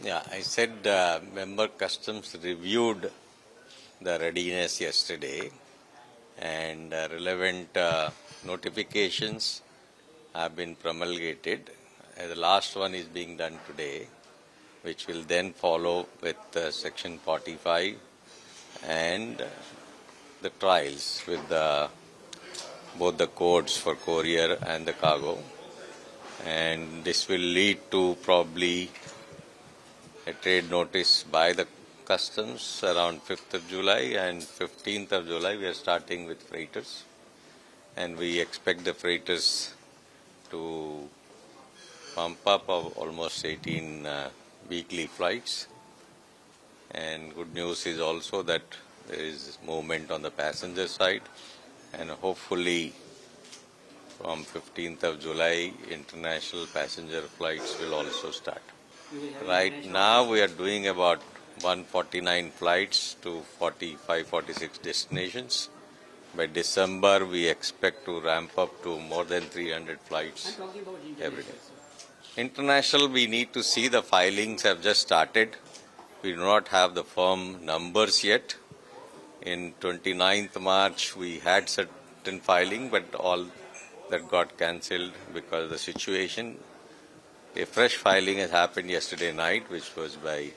Yeah, I said member customs reviewed the readiness yesterday and relevant notifications have been promulgated. The last one is being done today, which will then follow with Section 45 and the trials with both the codes for courier and the cargo. And this will lead to probably a trade notice by the customs around 5th of July, and 15th of July we are starting with freighters, and we expect the freighters to pump up of almost 18 weekly flights. And good news is also that there is movement on the passenger side, and hopefully from 15th of July international passenger flights will also start. Right now we are doing about 149 flights to 45-46 destinations. By December we expect to ramp up to more than 300 flights every day. International, we need to see, the filings have just started. We do not have the firm numbers yet. In 29th March we had certain filing, but all that got cancelled because of the situation. A fresh filing has happened yesterday night, which was by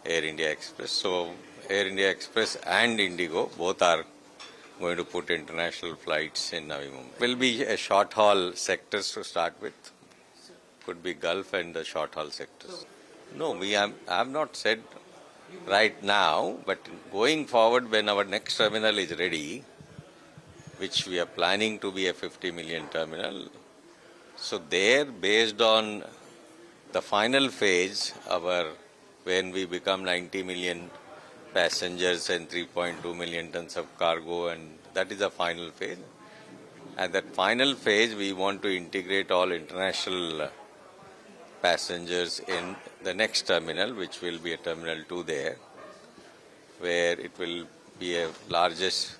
Air India Express. So Air India Express and Indigo both are going to put international flights in Navi Mumbai. Will be a short haul sectors to start with. Could be Gulf and the short haul sectors. No, I have not said right now, but going forward when our next terminal is ready, which we are planning to be a 50 million terminal, so there, based on the final phase, when we become 90 million passengers and 3.2 million tons of cargo, and that is the final phase. At that final phase, we want to integrate all international passengers in the next terminal, which will be a Terminal 2 there, where it will be a largest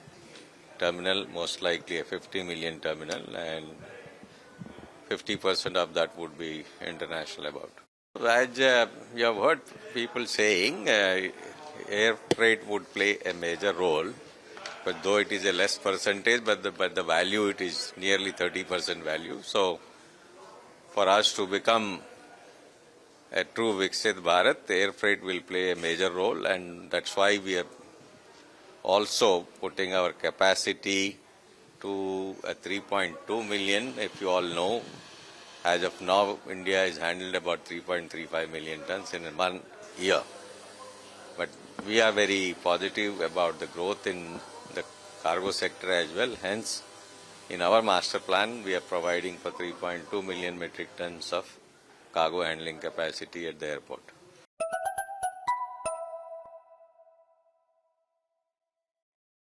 terminal, most likely a 50 million terminal, and 50% of that would be international about. As you have heard people saying, air freight would play a major role, but though it is a less percentage, but the value, it is nearly 30% value. So for us to become a true Viksit Bharat, air freight will play a major role, and that's why we are also putting our capacity to a 3.2 million. If you all know, as of now, India has handled about 3.35 million tons in 1 year. But we are very positive about the growth in the cargo sector as well. Hence, in our master plan, we are providing for 3.2 million metric tons of cargo handling capacity at the airport.